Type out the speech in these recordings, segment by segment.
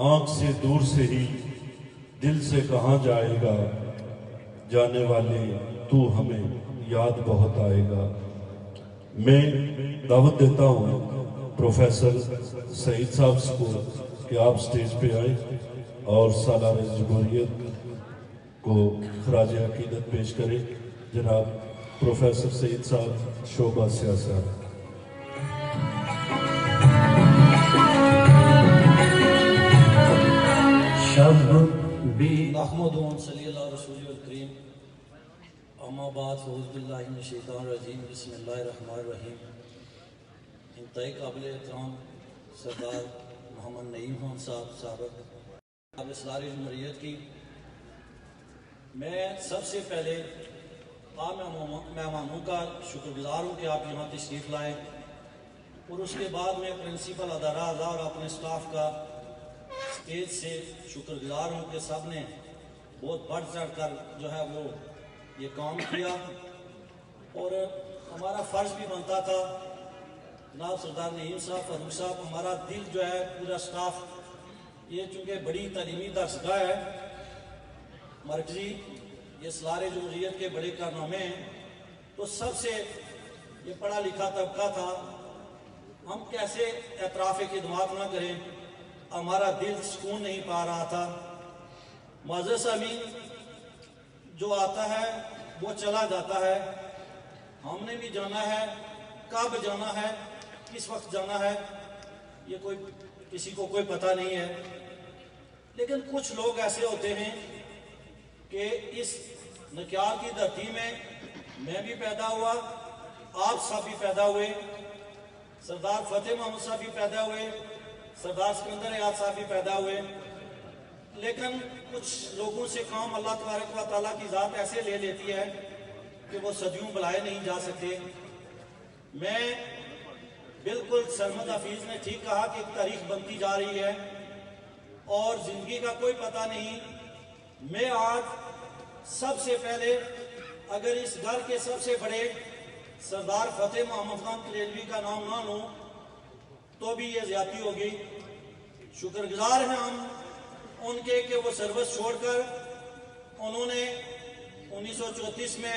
آنکھ سے دور سے ہی دل سے کہاں جائے گا، جانے والے تو ہمیں یاد بہت آئے گا۔ میں دعوت دیتا ہوں پروفیسر سعید صاحب کو کہ آپ سٹیج پہ آئیں اور سالار جمہوریت کو خراج عقیدت پیش کریں۔ جناب پروفیسر سعید صاحب، شعبہ سیاست۔ نحمد صلی اللہ رسول الکریم، اما بعد فاعوذ باللہ من الشیطان الرجیم، بسم اللہ الرحمن الرحیم۔ انتہائی قابل احترام سردار محمد نعیم خان صاحب سابق سالار جمہوریت کی، میں سب سے پہلے آپ مہمانوں کا شکر گزار ہوں کہ آپ یہاں تشریف لائیں، اور اس کے بعد میں پرنسپل ادارہ اعلیٰ اور اپنے اسٹاف کا اسٹیج سے شکر گزار ہوں کہ سب نے بہت بڑھ چڑھ کر جو ہے وہ یہ کام کیا، اور ہمارا فرض بھی بنتا تھا۔ جناب سردار نعیم صاحب، فاروق صاحب، ہمارا دل جو ہے پورا اسٹاف، یہ چونکہ بڑی تعلیمی درسگاہ ہے مرکزی، یہ سالار جمہوریت کے بڑے کارنامے ہیں، تو سب سے یہ پڑھا لکھا طبقہ تھا، ہم کیسے اعتراف خدمات نہ کریں، ہمارا دل سکون نہیں پا رہا تھا۔ معزز امین جو آتا ہے وہ چلا جاتا ہے، ہم نے بھی جانا ہے، کب جانا ہے، کس وقت جانا ہے، یہ کسی کو کوئی پتہ نہیں ہے، لیکن کچھ لوگ ایسے ہوتے ہیں کہ اس نکیال کی دھرتی میں بھی پیدا ہوا، آپ سب بھی پیدا ہوئے، سردار فتح محمد صاحب بھی پیدا ہوئے، سردار سکندر یاد صاحب بھی پیدا ہوئے، لیکن کچھ لوگوں سے کام اللہ تبارک و تعالیٰ کی ذات ایسے لے لیتی ہے کہ وہ صدیوں بلائے نہیں جا سکتے۔ میں بالکل سرمد حفیظ نے ٹھیک کہا کہ ایک تاریخ بنتی جا رہی ہے اور زندگی کا کوئی پتہ نہیں۔ میں آج سب سے پہلے اگر اس گھر کے سب سے بڑے سردار فتح محمد خان کلیلوی کا نام نہ لوں تو بھی یہ زیادتی ہوگی۔ شکر گزار ہیں ہم ان کے کہ وہ سروس چھوڑ کر انہوں نے 1934 میں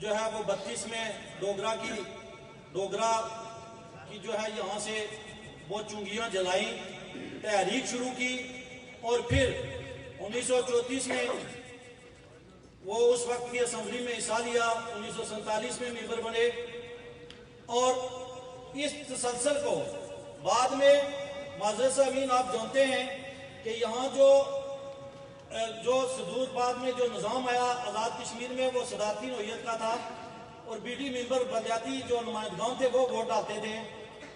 جو ہے وہ 32 میں ڈوگرا کی جو ہے یہاں سے وہ چنگیاں جلائیں، تحریک شروع کی، اور پھر 1934 میں وہ اس وقت کی اسمبلی میں حصہ لیا، 1947 میں ممبر بنے، اور اس تسلسل کو بعد میں معزز امین آپ جانتے ہیں کہ یہاں جو صدور بعد میں جو نظام آیا آزاد کشمیر میں، وہ صدارتی نوعیت کا تھا، اور بی ڈی ممبر بلدیاتی جو نمائندگان تھے وہ ووٹ ڈالتے تھے،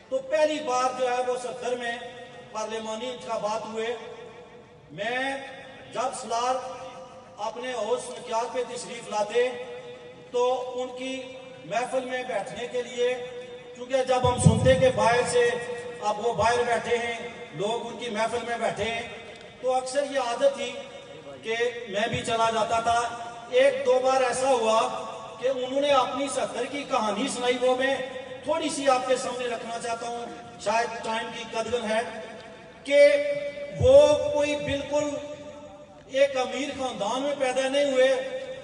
تو پہلی بار جو ہے وہ 70 میں پارلیمانی انتخابات ہوئے۔ میں جب سالار اپنے حوض نکیال پہ تشریف لاتے تو ان کی محفل میں بیٹھنے کے لیے، کیونکہ جب ہم سنتے کہ باہر سے اب وہ باہر بیٹھے ہیں، لوگ ان کی محفل میں بیٹھے ہیں، تو اکثر یہ عادت تھی کہ میں بھی چلا جاتا تھا۔ ایک دو بار ایسا ہوا کہ انہوں نے اپنی 70 کی کہانی سنائی، وہ میں تھوڑی سی آپ کے سامنے رکھنا چاہتا ہوں، شاید ٹائم کی قدر ہے، کہ وہ کوئی بالکل ایک امیر خاندان میں پیدا نہیں ہوئے۔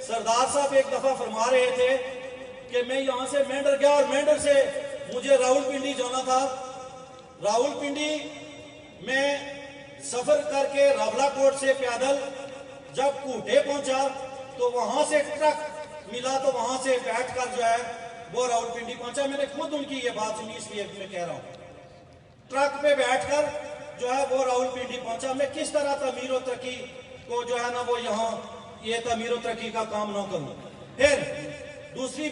سردار صاحب ایک دفعہ فرما رہے تھے کہ میں یہاں سے مینڈر گیا اور مینڈر سے مجھے راول پنڈی جانا تھا، راول پنڈی میں سفر کر کے راولہ کوٹ سے پیدل جب کوٹے پہنچا تو وہاں سے ٹرک ملا، تو وہاں سے بیٹھ کر جو ہے وہ راول پنڈی پہنچا۔ میں نے خود ان کی یہ بات سنی، اس لیے میں کہہ رہا ہوں، ٹرک پہ بیٹھ کر جو ہے وہ راول پنڈی پہنچا۔ میں کس طرح تعمیر و ترقی کو جو ہے نا وہ یہاں یہ تعمیر و ترقی کا کام نہ کروں۔ پھر دوسری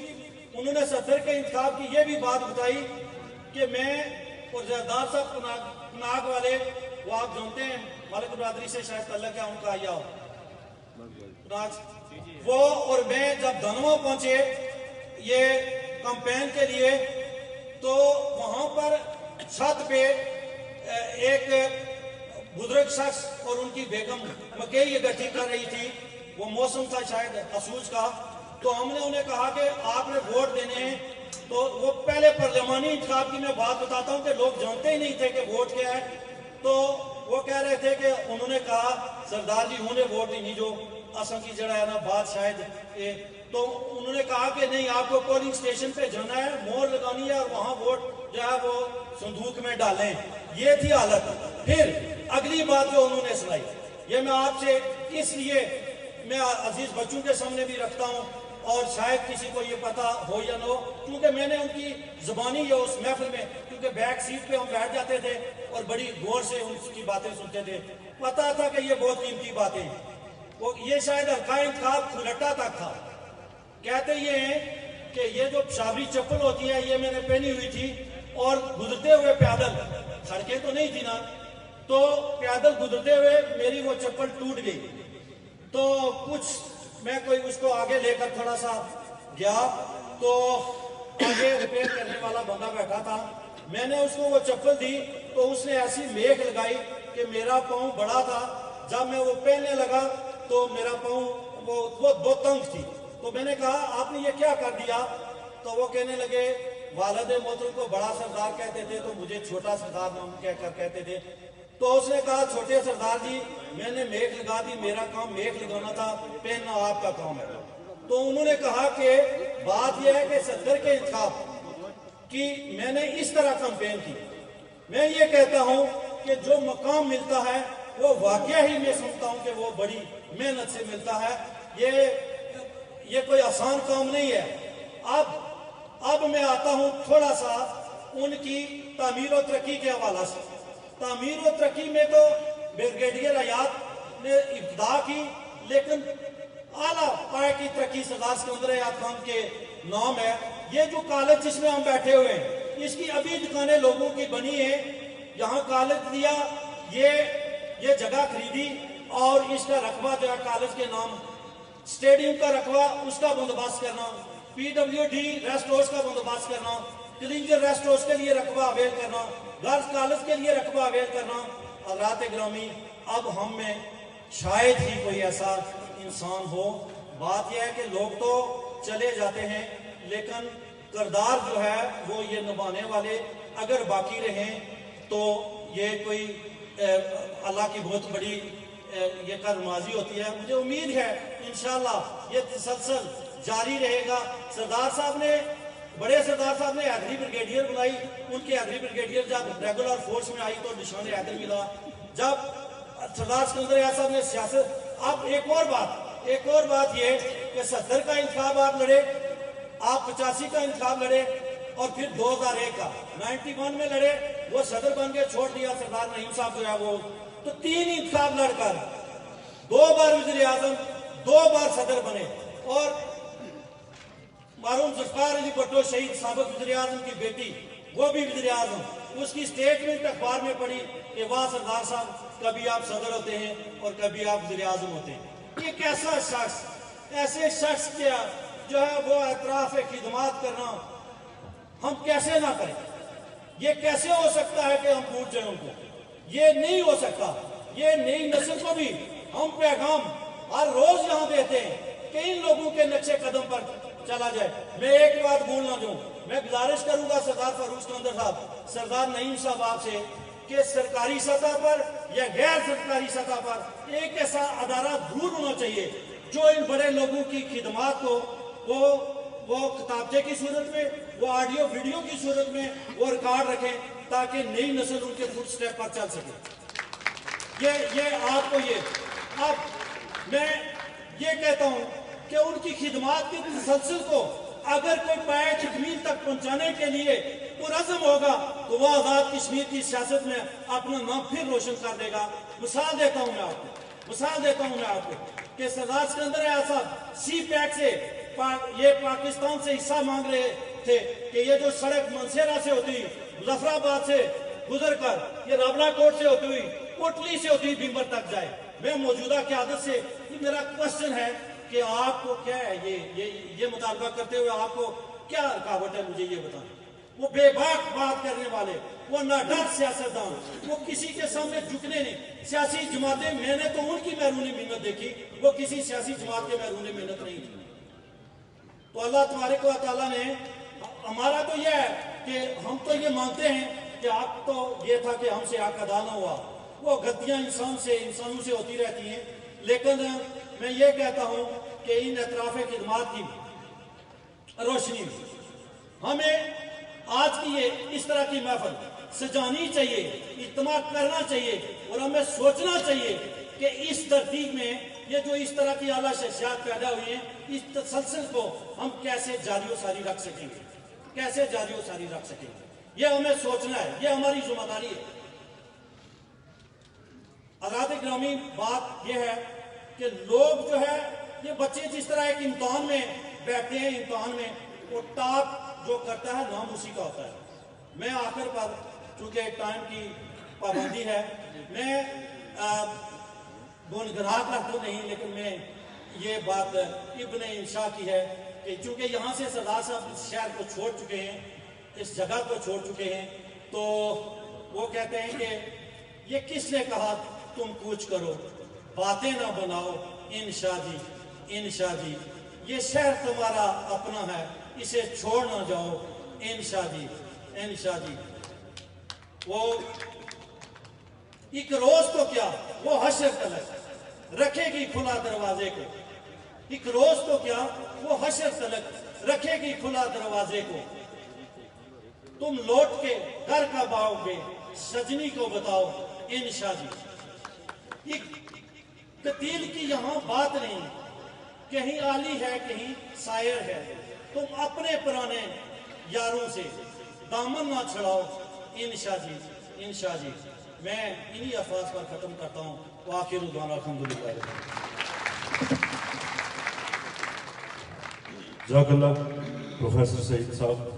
انہوں نے 70 کے انتخاب کی یہ بھی بات بتائی کہ میں اور زردار صاحب کناگ والے، وہ آپ جانتے ہیں ملک برادری سے شاید تعلق ہے ان کا، آیا ہو وہ، اور میں جب دھنوا پہنچے یہ کمپین کے لیے، تو وہاں پر چھت پہ ایک بزرگ شخص اور ان کی بیگم مکئی اکٹھی کر رہی تھی، وہ موسم تھا شاید اسوج کا، تو ہم نے انہیں کہا کہ آپ نے ووٹ دینے ہیں، تو وہ پہلے پارلیمانی انتخاب کی میں بات بتاتا ہوں کہ لوگ جانتے ہی نہیں تھے کہ ووٹ کیا ہے، تو وہ کہہ رہے تھے کہ انہوں نے کہا سردار جی انہوں نے ووٹ ہی نہیں جو اسم کی جڑا ہے نا بات شاید تو انہوں نے کہا کہ نہیں آپ کو پولنگ سٹیشن پہ جانا ہے مہر لگانی ہے اور وہاں ووٹ جو ہے وہ صندوق میں ڈالیں. یہ تھی حالت. پھر اگلی بات جو انہوں نے سنائی یہ میں آپ سے اس لیے میں عزیز بچوں کے سامنے بھی رکھتا ہوں اور شاید کسی کو یہ پتا ہو یا نہ ہو کیونکہ میں نے ان کی زبانی یا اس محفل میں کیونکہ بیک سیٹ پہ ہم بیٹھ جاتے تھے اور بڑی غور سے ان کی باتیں سنتے تھے پتا تھا کہ یہ بہت قیمتی باتیں ہیں. وہ یہ شاید حلقہ انتخاب کھلٹا تک تھا. کہتے یہ ہیں کہ یہ جو پشاوری چپل ہوتی ہے یہ میں نے پہنی ہوئی تھی اور گزرتے ہوئے پیدل سڑکیں تو نہیں تھی نا تو پیدل گزرتے ہوئے میری وہ چپل ٹوٹ گئی تو کچھ میں کوئی اس کو آگے لے کر تھوڑا سا گیا تو آگے ریپیئر کرنے والا بندہ بیٹھا تھا. میں نے اس کو وہ چپل دی تو اس نے ایسی میخ لگائی کہ میرا پاؤں بڑا تھا. جب میں وہ پہننے لگا تو میرا پاؤں وہ بہت تنگ تھی. تو میں نے کہا آپ نے یہ کیا کر دیا تو وہ کہنے لگے والد محترم کو بڑا سردار کہتے تھے تو مجھے چھوٹا سردار نام کہہ کر کہتے تھے. تو اس نے کہا چھوٹے سردار جی میں نے میخ لگا دی میرا کام میخ لگانا تھا پہننا آپ کا کام ہے. تو انہوں نے کہا کہ بات یہ ہے کہ صدر کے انتخاب کی میں نے اس طرح کمپین کی. میں یہ کہتا ہوں کہ جو مقام ملتا ہے وہ واقعہ ہی میں سمجھتا ہوں کہ وہ بڑی محنت سے ملتا ہے. یہ کوئی آسان کام نہیں ہے. اب میں آتا ہوں تھوڑا سا ان کی تعمیر و ترقی کے حوالہ سے. تعمیر و ترقی میں تو بریگیڈیئر حیات نے ابتدا کی لیکن اعلیٰ پائے کی ترقی سردار سکندر حیات خان کے نام ہے. یہ جو کالج جس میں ہم بیٹھے ہوئے ہیں اس کی ابھی دکانیں لوگوں کی بنی ہیں. یہاں کالج دیا یہ جگہ خریدی اور اس کا رقبہ جو ہے کالج کے نام اسٹیڈیم کا رقبہ اس کا بندوبست کرنا PWD ریسٹ ہاؤس کا بندوبست کرنا کلنجر ریسٹ ہاؤس کے لیے رقبہ اویل کرنا گرلز کالج کے لیے رقبہ اویل کرنا. حضرات گرامی اب ہم میں شاید ہی کوئی ایسا انسان ہو. بات یہ ہے کہ لوگ تو چلے جاتے ہیں لیکن کردار جو ہے وہ یہ نبھانے والے اگر باقی رہیں تو یہ کوئی اللہ کی بہت بڑی یہ کرمازی ہوتی ہے. مجھے امید ہے انشاءاللہ یہ تسلسل جاری رہے گا. سردار صاحب نے بڑے سردار صاحب نے حیدری بریگیڈیئر بنائی. ان کی حیدری بریگیڈیئر جب ریگولر فورس میں آئی تو نشان حیدر ملا. جب سردار سکندر حیات صاحب نے سیاست اب ایک اور بات یہ کہ 70 کا انتخاب آپ لڑے آپ 85 کا انتخاب لڑے اور پھر 2001 کا 91 میں لڑے وہ صدر بن کے چھوڑ دیا سردار نعیم صاحب جو ہے وہ. تو 3 انتخاب لڑ کر 2 بار وزیر اعظم 2 بار صدر بنے اور مرحوم ذوالفقار علی بھٹو شہید سابق وزیر اعظم کی بیٹی وہ بھی وزیر اعظم اس کی اسٹیٹمنٹ اخبار میں پڑھی کہ واہ سردار صاحب کبھی آپ صدر ہوتے ہیں اور کبھی آپ وزیر اعظم ہوتے ہیں. یہ کیسا شخص ایسے شخص کیا جو ہے وہ اعتراف خدمات کرنا ہم کیسے نہ کریں. یہ کیسے ہو سکتا ہے کہ ہم بھول جائیں ان کو. یہ نہیں ہو سکتا. یہ نئی نسل کو بھی ہم پیغام ہر روز یہاں دیتے ہیں کہ ان لوگوں کے نقشے قدم پر چلا جائے. میں ایک بات بھول نہ جاؤں. میں گزارش کروں گا سردار فاروق سکندر صاحب سردار نعیم صاحب آپ سے کہ سرکاری سطح پر یا غیر سرکاری سطح پر ایک ایسا ادارہ ضرور ہونا چاہیے جو ان بڑے لوگوں کی خدمات کو وہ کتابچے کی صورت میں وہ آڈیو ویڈیو کی صورت میں وہ ریکارڈ رکھیں تاکہ نئی نسل ان کے فٹ سٹیپ پر چل سکے. یہ آپ کو یہ اب میں یہ کہتا ہوں کہ ان کی خدمات کی تسلسل کو اگر کوئی پائے تکمیل تک پہنچانے کے لیے پرعزم ہوگا تو وہ آزاد کشمیر کی سیاست میں اپنا نام پھر روشن کر دے گا. مثال دیتا ہوں میں آپ کو کہ سردار سکندر حیات صاحب سی پیک سے یہ پاکستان سے حصہ مانگ رہے تھے کہ یہ جو سڑک منصیرہ سے ہوتی مظفر آباد سے گزر کر یہ راولا کوٹ سے ہوتی ہوئی کوٹلی سے ہوتی ہوئی بھیمبر تک جائے. میں موجودہ قیادت سے میرا کوشچن ہے کہ آپ کو کیا ہے یہ مطالبہ کرتے ہوئے آپ کو کیا رکاوٹ ہے مجھے یہ بتائیں. وہ بے باک بات کرنے والے وہ ناڈر سیاستدان وہ کسی کے سامنے جھکنے نہیں. سیاسی جماعتیں میں نے تو ان کی محرونی محنت دیکھی وہ کسی سیاسی جماعت کے محرونی محنت نہیں تھی. تو اللہ تبارک و تعالیٰ نے ہمارا تو یہ ہے کہ ہم تو یہ مانتے ہیں کہ آپ تو یہ تھا کہ ہم سے حق ادا نہ ہوا وہ غلطیاں انسانوں سے ہوتی رہتی ہیں، لیکن میں یہ کہتا ہوں کہ ان اطراف خدمات کی روشنی میں ہمیں آج کی یہ اس طرح کی محفل سجانی چاہیے، اجتماع کرنا چاہیے، اور ہمیں سوچنا چاہیے کہ اس ترتیب میں یہ جو اس طرح کی اعلیٰ شخصیات پیدا ہوئی ہیں، اس تسلسل کو ہم کیسے جاری و ساری رکھ سکیں گے، کیسے جاری و ساری رکھ سکیں گے، یہ ہمیں سوچنا ہے، یہ ہماری ذمہ داری ہے۔ حضرات گرامی، بات یہ ہے کہ لوگ جو ہے، یہ بچے جس طرح ایک امتحان میں بیٹھتے ہیں، امتحان میں وہ ٹاپ جو کرتا ہے نام اسی کا ہوتا ہے۔ میں آخر پر چونکہ ٹائم کی پابندی ہے، میں گنگناہٹ رکھتا نہیں، لیکن میں یہ بات ابن انشاء کی ہے کہ چونکہ یہاں سے سردار صاحب اس شہر کو چھوڑ چکے ہیں، اس جگہ کو چھوڑ چکے ہیں، تو وہ کہتے ہیں کہ یہ کس نے کہا تم کوچ کرو، باتیں نہ بناؤ، انشاء جی، انشاء جی، یہ شہر تمہارا اپنا ہے، اسے چھوڑ نہ جاؤ، انشاء جی، انشاء جی۔ وہ ایک روز تو کیا، وہ حشر تلک رکھے گی کھلا دروازے کو، ایک روز تو کیا، وہ حشر تلک رکھے گی کھلا دروازے کو، تم لوٹ کے گھر کب آؤ گے، سجنی کو بتاؤ، انشاء جی۔ ایک قتیل کی یہاں بات نہیں، کہیں عالی ہے کہیں سائر ہے، تم اپنے پرانے یاروں سے دامن نہ چھڑاؤ، انشاء جی، انشاء جی۔ میں انہی الفاظ پر ختم کرتا ہوں، وآخر دعوانا الحمدللہ۔ جزاک اللہ پروفیسر سعید صاحب۔